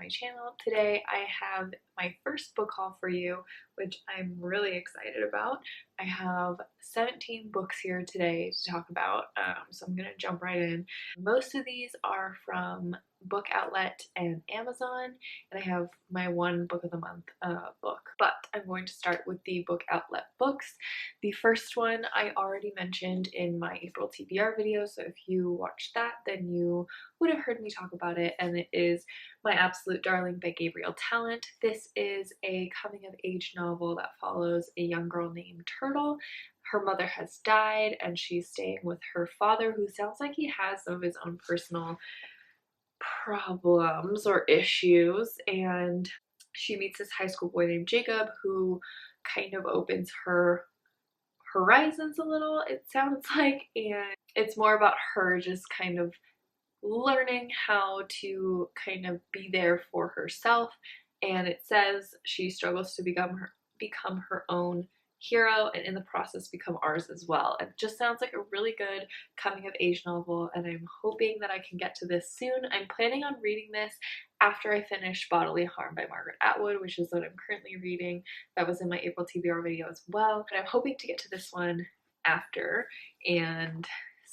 channel. Today I have my first book haul for you, which I'm really excited about. I have 17 books here today to talk about, so I'm gonna jump right in. Most of these are from Book Outlet and Amazon, and I have my one book of the month book. But I'm going to start with the Book Outlet books. The first one I already mentioned in my April TBR video, so if you watched that, then you would have heard me talk about it, and it is My Absolute Darling by Gabrielle Talent. This is a coming-of-age novel that follows a young girl named Turtle. Her mother has died, and she's staying with her father, who sounds like he has some of his own personal problems or issues, and she meets this high school boy named Jacob who kind of opens her horizons a little, it sounds like, and it's more about her just kind of learning how to kind of be there for herself. And it says she struggles to become her own hero, and in the process become ours as well. It just sounds like a really good coming of age novel, and I'm hoping that I can get to this soon. I'm planning on reading this after I finish Bodily Harm by Margaret Atwood, which is what I'm currently reading. That was in my April TBR video as well, but I'm hoping to get to this one after and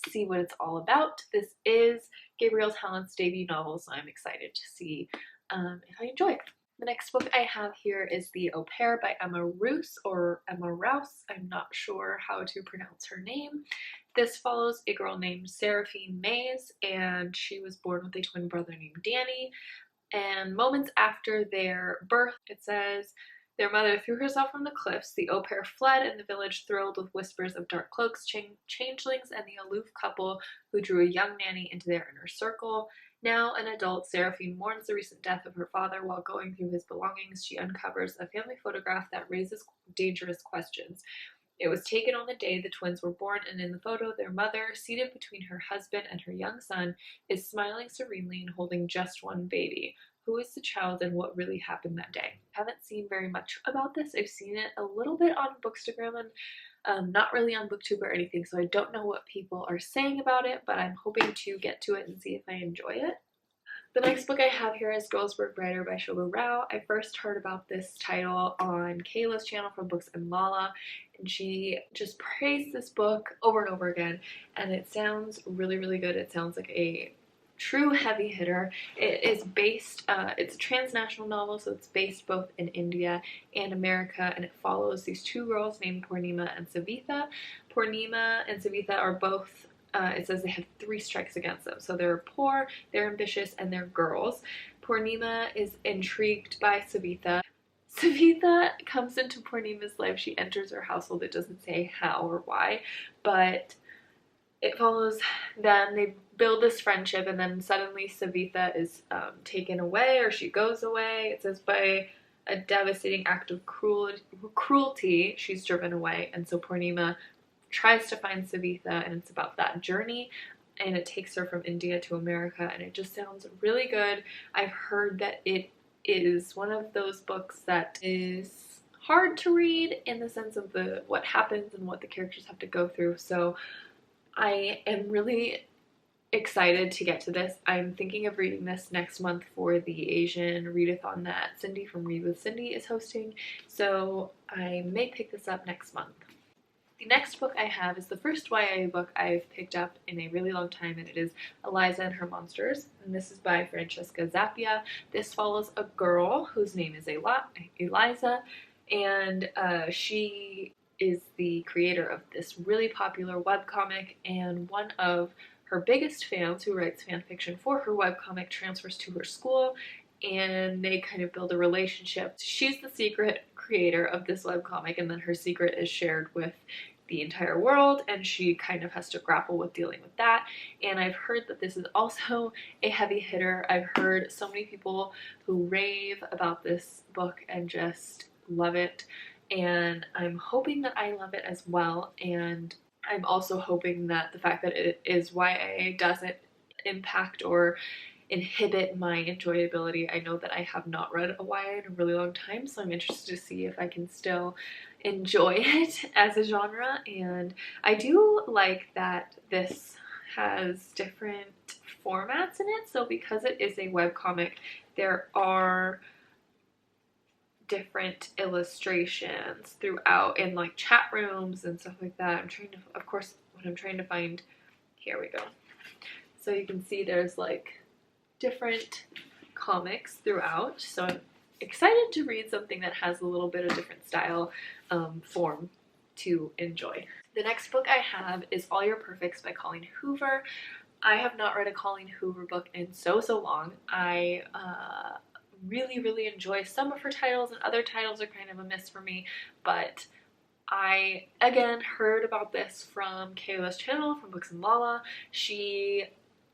see what it's all about. This is Gabrielle Talent's debut novel, so I'm excited to see if I enjoy it. The next book I have here is The Au Pair by Emma Roos, or Emma Rouse. I'm not sure how to pronounce her name. This follows a girl named Seraphine Mays, and she was born with a twin brother named Danny. And moments after their birth, it says, their mother threw herself from the cliffs. The au pair fled, and the village thrilled with whispers of dark cloaks, changelings, and the aloof couple who drew a young nanny into their inner circle. Now an adult, Seraphine mourns the recent death of her father. While going through his belongings, she uncovers a family photograph that raises dangerous questions. It was taken on the day the twins were born, and in the photo, their mother, seated between her husband and her young son, is smiling serenely and holding just one baby. Who is the child, and what really happened that day? I haven't seen very much about this. I've seen it a little bit on Bookstagram and not really on BookTube or anything, so I don't know what people are saying about it, but I'm hoping to get to it and see if I enjoy it. The next book I have here is Girlsburg Writer by Shobha Rao. I first heard about this title on Kayla's channel from Books and Lala, and she just praised this book over and over again, and it sounds really, really good. It sounds like a true heavy hitter. It is based, it's a transnational novel, so it's based both in India and America, and it follows these two girls named Purnima and Savitha. Purnima and Savitha are both, it says they have 3 strikes against them. So they're poor, they're ambitious, and they're girls. Purnima is intrigued by Savitha. Savitha comes into Purnima's life. She enters her household. It doesn't say how or why, but it follows them. They build this friendship, and then suddenly Savitha is taken away, or she goes away. It says by a devastating act of cruelty, she's driven away, and so Purnima tries to find Savitha, and it's about that journey, and it takes her from India to America, and it just sounds really good. I've heard that it is one of those books that is hard to read in the sense of what happens and what the characters have to go through, so I am really excited to get to this. I'm thinking of reading this next month for the Asian readathon that Cindy from Read with Cindy is hosting, so I may pick this up next month. The next book I have is the first YA book I've picked up in a really long time, and it is Eliza and Her Monsters, and this is by Francesca Zappia. This follows a girl whose name is Eliza, and she is the creator of this really popular webcomic, and one of her biggest fans who writes fan fiction for her webcomic transfers to her school, and they kind of build a relationship. She's the secret creator of this webcomic, and then her secret is shared with the entire world, and she kind of has to grapple with dealing with that. And I've heard that this is also a heavy hitter. I've heard so many people who rave about this book and just love it, and I'm hoping that I love it as well. And I'm also hoping that the fact that it is YA doesn't impact or inhibit my enjoyability. I know that I have not read a YA in a really long time, so I'm interested to see if I can still enjoy it as a genre. And I do like that this has different formats in it. So because it is a webcomic, there are different illustrations throughout in like chat rooms and stuff like that. I'm trying to, of course, what I'm trying to find, here we go. So you can see there's like different comics throughout. So I'm excited to read something that has a little bit of different style, form to enjoy. The next book I have is All Your Perfects by Colleen Hoover. I have not read a Colleen Hoover book in so long. I really enjoy some of her titles, and other titles are kind of a miss for me, but I again heard about this from Kayla's channel, from Books and Lala. She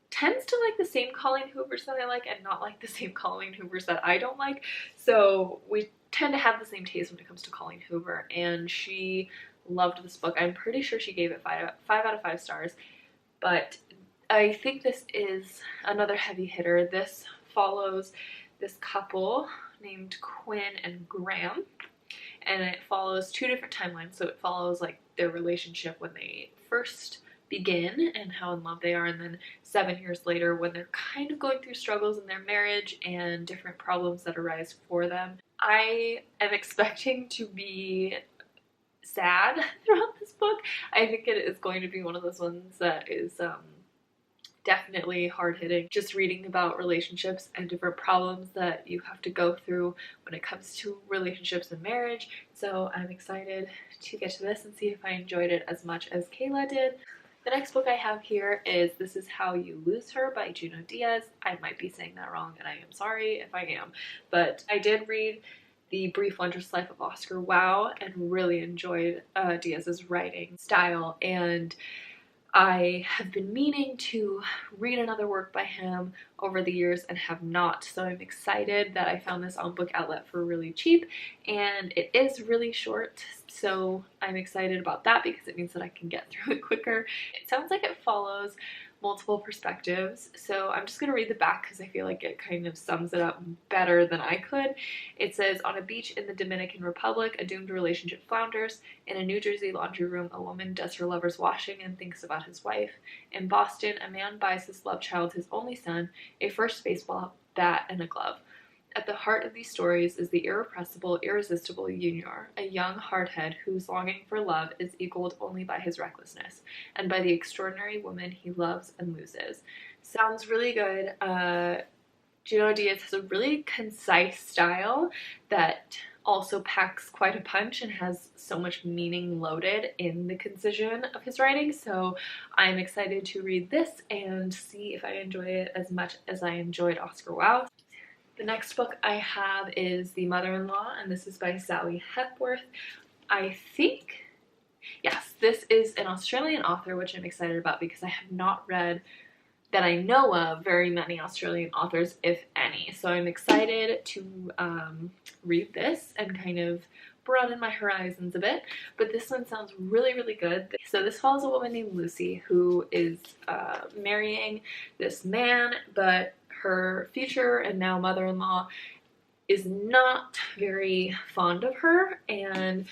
tends to like the same Colleen Hoovers that I like and not like the same Colleen Hoovers that I don't like, so we tend to have the same taste when it comes to Colleen Hoover, and she loved this book. I'm pretty sure she gave it 5 out of 5 stars, but I think this is another heavy hitter. This follows this couple named Quinn and Graham, and it follows 2 different timelines. So it follows like their relationship when they first begin and how in love they are, and then 7 years later when they're kind of going through struggles in their marriage and different problems that arise for them. I am expecting to be sad throughout this book. I think it is going to be one of those ones that is definitely hard-hitting, just reading about relationships and different problems that you have to go through when it comes to relationships and marriage. So I'm excited to get to this and see if I enjoyed it as much as Kayla did. The next book I have here is This Is How You Lose Her by Juno Diaz. I might be saying that wrong, and I am sorry if I am, but I did read The Brief Wondrous Life of Oscar Wilde and really enjoyed Diaz's writing style, and I have been meaning to read another work by him over the years and have not, so I'm excited that I found this on Book Outlet for really cheap, and it is really short, so I'm excited about that because it means that I can get through it quicker. It sounds like it follows multiple perspectives, so I'm just going to read the back because I feel like it kind of sums it up better than I could. It says, on a beach in the Dominican Republic, a doomed relationship flounders. In a New Jersey laundry room, a woman does her lover's washing and thinks about his wife. In Boston, a man buys his love child his only son, a first baseball bat and a glove. At the heart of these stories is the irrepressible, irresistible Junior, a young hardhead whose longing for love is equaled only by his recklessness, and by the extraordinary woman he loves and loses. Sounds really good. Juno Diaz has a really concise style that also packs quite a punch and has so much meaning loaded in the concision of his writing, so I'm excited to read this and see if I enjoy it as much as I enjoyed Oscar Wilde. The next book I have is The Mother-in-Law, and this is by Sally Hepworth. I think, yes, this is an Australian author, which I'm excited about because I have not read, that I know of, very many Australian authors, if any. So I'm excited to read this and kind of broaden my horizons a bit, but this one sounds really good. So this follows a woman named Lucy who is marrying this man, but her future and now mother-in-law is not very fond of her, and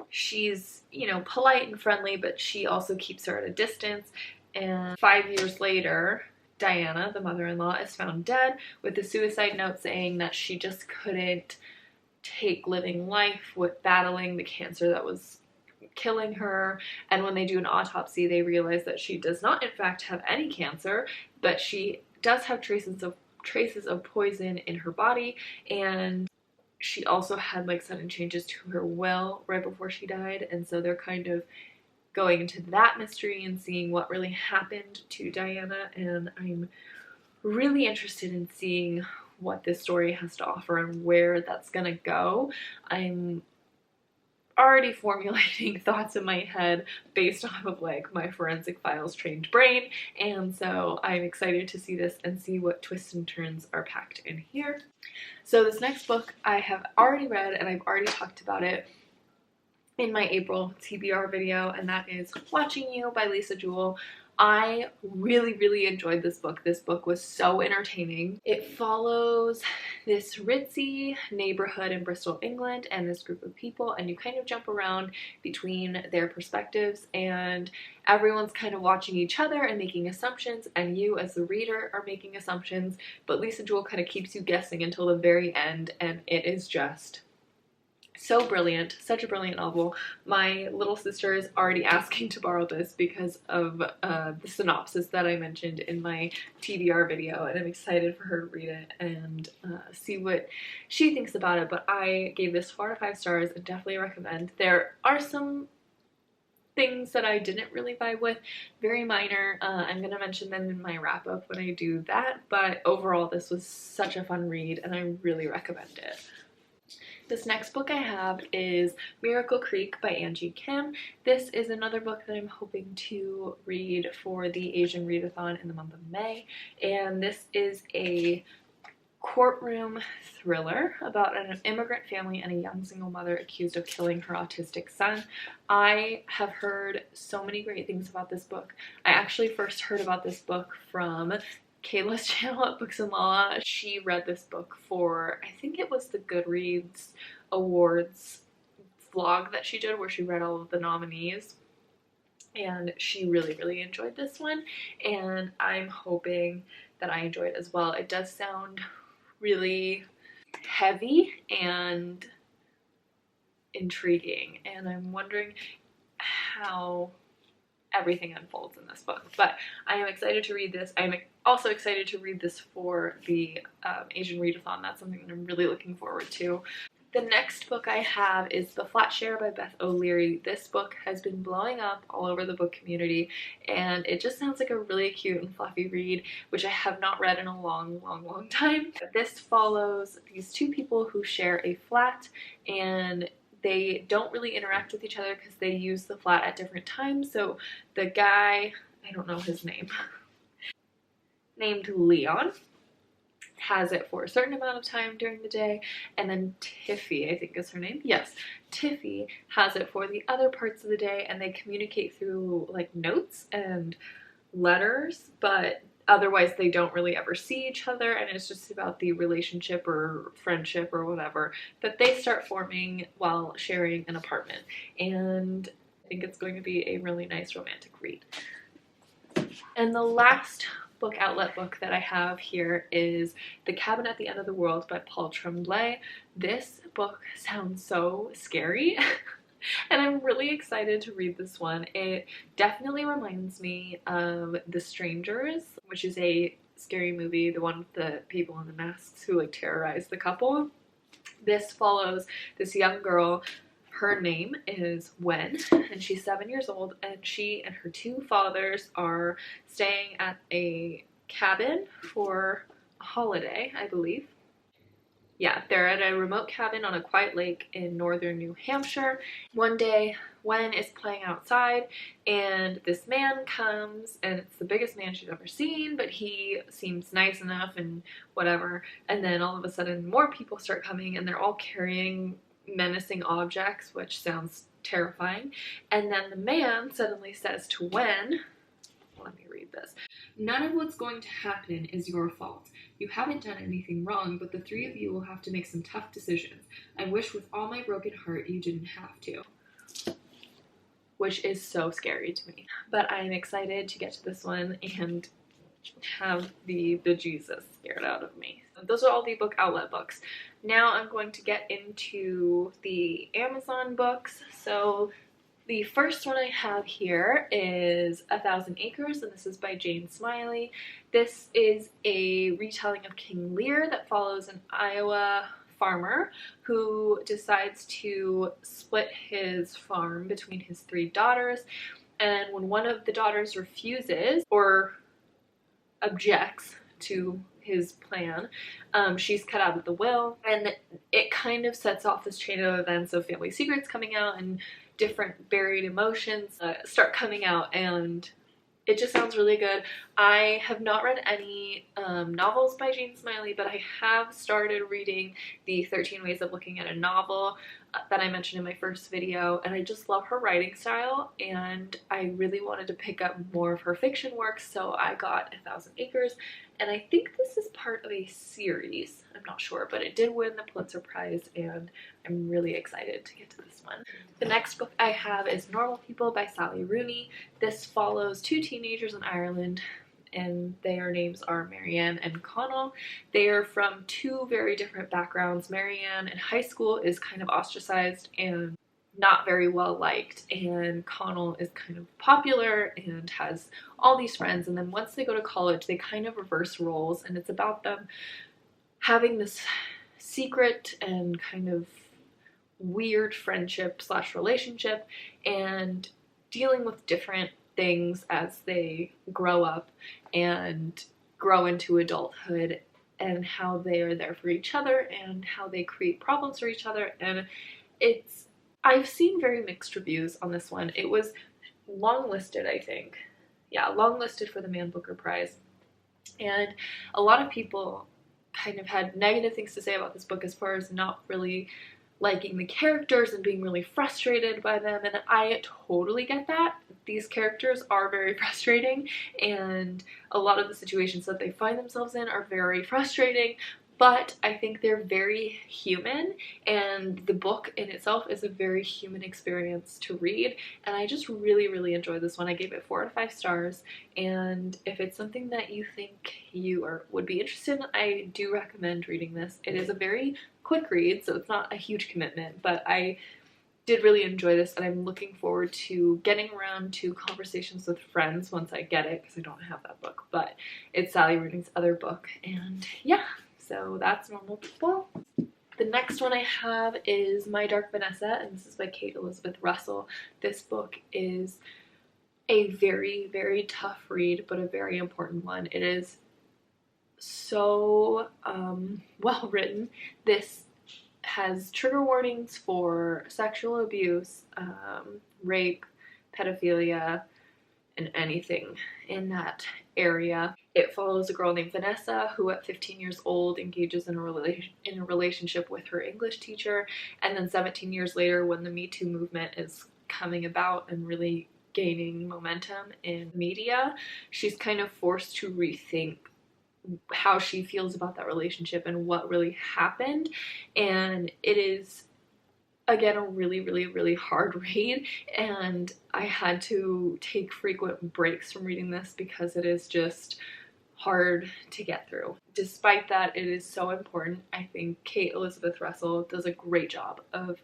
she's, you know, polite and friendly, but she also keeps her at a distance. And 5 years later, Diana, the mother-in-law, is found dead with a suicide note saying that she just couldn't take living life with battling the cancer that was killing her. And when they do an autopsy, they realize that she does not in fact have any cancer, but she does have traces of poison in her body, and she also had like sudden changes to her will right before she died, and so they're kind of going into that mystery and seeing what really happened to Diana, and I'm really interested in seeing what this story has to offer and where that's gonna go. I'm already formulating thoughts in my head based off of like my forensic files trained brain, and so I'm excited to see this and see what twists and turns are packed in here. So this next book I have already read and I've already talked about it in my April TBR video, and that is Watching You by Lisa Jewell. I really enjoyed this book. This book was so entertaining. It follows this ritzy neighborhood in Bristol, England, and this group of people, and you kind of jump around between their perspectives, and everyone's kind of watching each other and making assumptions, and you as the reader are making assumptions, but Lisa Jewell kind of keeps you guessing until the very end, and it is just so brilliant, such a brilliant novel. My little sister is already asking to borrow this because of the synopsis that I mentioned in my TBR video, and I'm excited for her to read it and see what she thinks about it. But I gave this 4 out of 5 stars and definitely recommend. There are some things that I didn't really vibe with, very minor. I'm gonna mention them in my wrap up when I do that, but overall this was such a fun read and I really recommend it. This next book I have is Miracle Creek by Angie Kim. This is another book that I'm hoping to read for the Asian Readathon in the month of May, and this is a courtroom thriller about an immigrant family and a young single mother accused of killing her autistic son. I have heard so many great things about this book. I actually first heard about this book from Kayla's channel at Books and Law. She read this book for, I think it was the Goodreads Awards vlog that she did where she read all of the nominees, and she really enjoyed this one, and I'm hoping that I enjoy it as well. It does sound really heavy and intriguing, and I'm wondering how everything unfolds in this book, but I am excited to read this. I'm also excited to read this for the Asian Readathon. That's something that I'm really looking forward to. The next book I have is The Flatshare by Beth O'Leary. This book has been blowing up all over the book community, and it just sounds like a really cute and fluffy read, which I have not read in a long time. This follows these two people who share a flat, and they don't really interact with each other because they use the flat at different times. So the guy, I don't know his name, named Leon, has it for a certain amount of time during the day, and then Tiffy, I think is her name, yes, Tiffy has it for the other parts of the day, and they communicate through like notes and letters, but otherwise they don't really ever see each other, and it's just about the relationship or friendship or whatever that they start forming while sharing an apartment, and I think it's going to be a really nice romantic read. And the last book outlet book that I have here is The Cabin at the End of the World by Paul Tremblay. This book sounds so scary and I'm really excited to read this one. It definitely reminds me of The Strangers, which is a scary movie, the one with the people in the masks who like terrorize the couple. This follows this young girl. Her name is Wen, and she's 7 years old, and she and her 2 fathers are staying at a cabin for a holiday, I believe. Yeah, they're at a remote cabin on a quiet lake in northern New Hampshire. One day, Wen is playing outside, and this man comes, and it's the biggest man she's ever seen, but he seems nice enough and whatever, and then all of a sudden more people start coming, and they're all carrying menacing objects, which sounds terrifying. And then the man suddenly says to Wen, let me read this, "None of what's going to happen is your fault. You haven't done anything wrong, but the 3 of you will have to make some tough decisions. I wish with all my broken heart you didn't have to." Which is so scary to me. But I'm excited to get to this one and have the bejesus scared out of me. Those are all the book outlet books. Now I'm going to get into the Amazon books. So the first one I have here is 1,000 Acres, and this is by Jane Smiley. This is a retelling of King Lear that follows an Iowa farmer who decides to split his farm between his 3 daughters, and when one of the daughters refuses or objects to his plan, she's cut out of the will, and it kind of sets off this chain of events of family secrets coming out and different buried emotions start coming out, and it just sounds really good. I have not read any novels by Jane Smiley, but I have started reading the 13 Ways of Looking at a Novel that I mentioned in my first video, and I just love her writing style, and I really wanted to pick up more of her fiction works, so I got 1,000 Acres, and I think this is part of a series. I'm not sure, but it did win the Pulitzer Prize, and I'm really excited to get to this one. The next book I have is Normal People by Sally Rooney. This follows two teenagers in Ireland, and their names are Marianne and Connell. They are from two very different backgrounds. Marianne in high school is kind of ostracized and not very well liked, and Connell is kind of popular and has all these friends, and then once they go to college they kind of reverse roles, and it's about them having this secret and kind of weird friendship slash relationship and dealing with different things as they grow up and grow into adulthood, and how they are there for each other and how they create problems for each other. And I've seen very mixed reviews on this one. It was longlisted, I think. Yeah, longlisted for the Man Booker Prize. And a lot of people kind of had negative things to say about this book as far as not really liking the characters and being really frustrated by them, and I totally get that. These characters are very frustrating, and a lot of the situations that they find themselves in are very frustrating, but I think they're very human, and the book in itself is a very human experience to read, and I just really enjoyed this one. I gave it 4 out of 5 stars, and if it's something that you think you would be interested in, I do recommend reading this. It is a very quick read, so it's not a huge commitment, but I did really enjoy this, and I'm looking forward to getting around to Conversations with Friends once I get it, because I don't have that book, but it's Sally Rooney's other book, and yeah, so that's Normal People. The next one I have is My Dark Vanessa, and this is by Kate Elizabeth Russell. This book is a very tough read, but a very important one. It is so well written. This has trigger warnings for sexual abuse, rape, pedophilia, and anything in that area. It follows a girl named Vanessa who at 15 years old engages in a relationship with her English teacher, and then 17 years later, when the Me Too movement is coming about and really gaining momentum in media, she's kind of forced to rethink how she feels about that relationship and what really happened. And it is, again, a really hard read, and I had to take frequent breaks from reading this because it is just hard to get through. Despite that, it is so important. I think Kate Elizabeth Russell does a great job of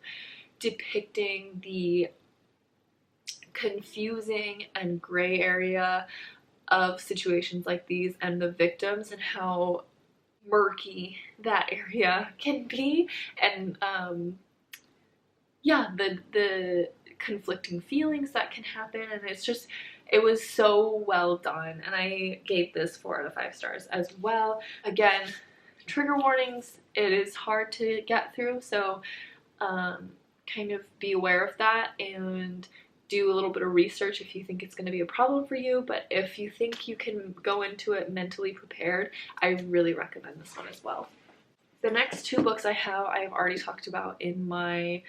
depicting the confusing and gray area of situations like these and the victims and how murky that area can be, and yeah, the conflicting feelings that can happen, and it was so well done, and I gave this 4 out of 5 stars as well. Again, trigger warnings, it is hard to get through, so kind of be aware of that and do a little bit of research if you think it's going to be a problem for you, but if you think you can go into it mentally prepared, I really recommend this one as well. The next 2 books I have already talked about in my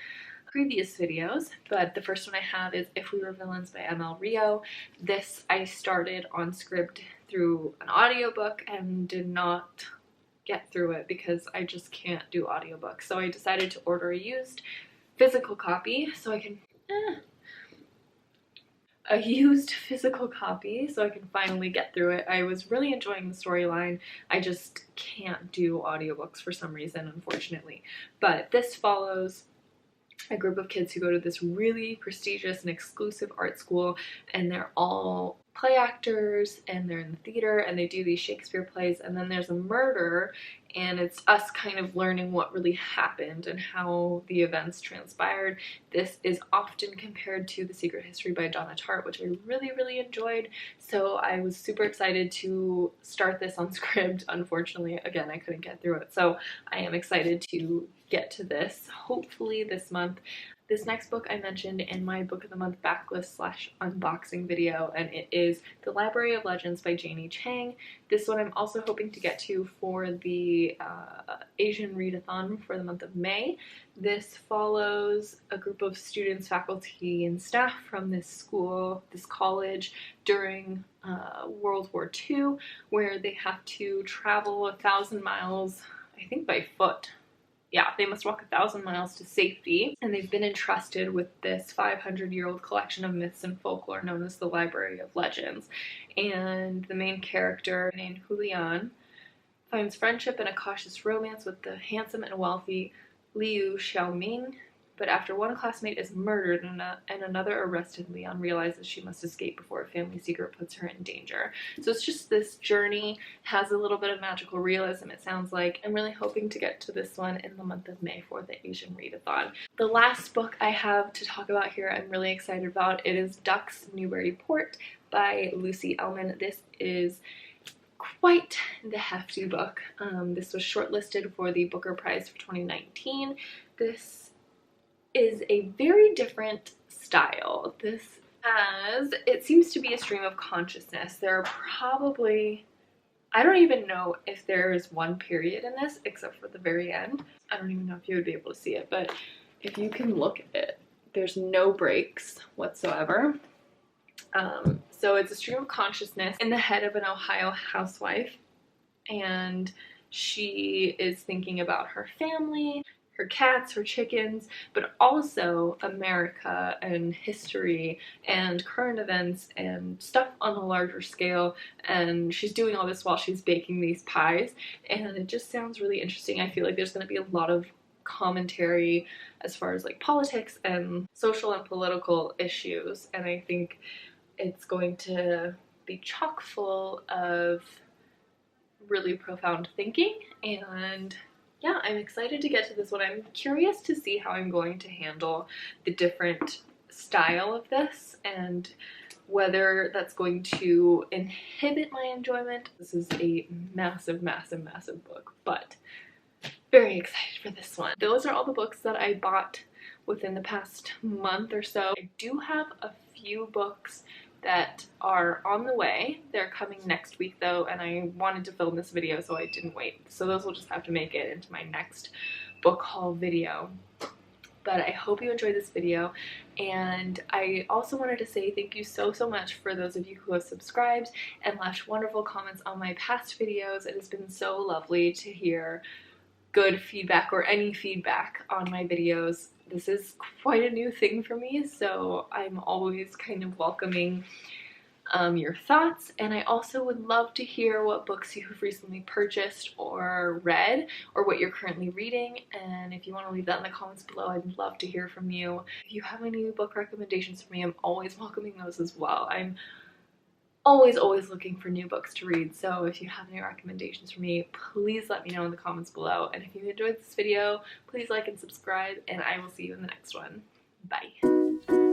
previous videos, but the first one I have is If We Were Villains by ML Rio. This I started on Scribd through an audiobook and did not get through it because I just can't do audiobooks, so I decided to order a used physical copy so I can finally get through it. I was really enjoying the storyline. I just can't do audiobooks for some reason, unfortunately. But this follows a group of kids who go to this really prestigious and exclusive art school, and they're all play actors, and they're in the theater, and they do these Shakespeare plays, and then there's a murder, and it's us kind of learning what really happened and how the events transpired. This is often compared to The Secret History by Donna Tartt, which I really enjoyed, so I was super excited to start this on Scribd. Unfortunately, again, I couldn't get through it, so I am excited to get to this hopefully this month. This next book I mentioned in my Book of the Month backlist slash unboxing video, and it is The Library of Legends by Janie Chang. This one I'm also hoping to get to for the Asian Readathon for the month of May. This follows a group of students, faculty, and staff from this college during World War II, where they have to travel 1,000 miles, I think by foot. Yeah, they must walk 1,000 miles to safety, and they've been entrusted with this 500-year-old collection of myths and folklore known as the Library of Legends. And the main character, named Hulian, finds friendship and a cautious romance with the handsome and wealthy Liu Xiaoming, but after one classmate is murdered and another arrested, Leon realizes she must escape before a family secret puts her in danger. So it's just this journey, has a little bit of magical realism, it sounds like. I'm really hoping to get to this one in the month of May for the Asian Readathon. The last book I have to talk about here I'm really excited about. It is Ducks Newburyport by Lucy Ellman. This is quite the hefty book. This was shortlisted for the Booker Prize for 2019. This is a very different style. It seems to be a stream of consciousness. There are probably, I don't even know if there is one period in this except for the very end. I don't even know if you would be able to see it, but if you can look at it, there's no breaks whatsoever. So it's a stream of consciousness in the head of an Ohio housewife, and she is thinking about her family, her cats, her chickens, but also America and history and current events and stuff on a larger scale. And she's doing all this while she's baking these pies, and it just sounds really interesting. I feel like there's going to be a lot of commentary as far as like politics and social and political issues, and I think it's going to be chock full of really profound thinking. And yeah, I'm excited to get to this one. I'm curious to see how I'm going to handle the different style of this and whether that's going to inhibit my enjoyment. This is a massive, massive, massive book, but very excited for this one. Those are all the books that I bought within the past month or so. I do have a few books that are on the way. They're coming next week though, and I wanted to film this video so I didn't wait. So those will just have to make it into my next book haul video. But I hope you enjoyed this video, and I also wanted to say thank you so much for those of you who have subscribed and left wonderful comments on my past videos. It has been so lovely to hear good feedback or any feedback on my videos. This is quite a new thing for me, so I'm always kind of welcoming your thoughts, and I also would love to hear what books you have recently purchased or read, or what you're currently reading. And if you want to leave that in the comments below, I'd love to hear from you. If you have any book recommendations for me, I'm always welcoming those as well. I'm always looking for new books to read, so if you have any recommendations for me, please let me know in the comments below. And if you enjoyed this video, please like and subscribe, and I will see you in the next one. Bye.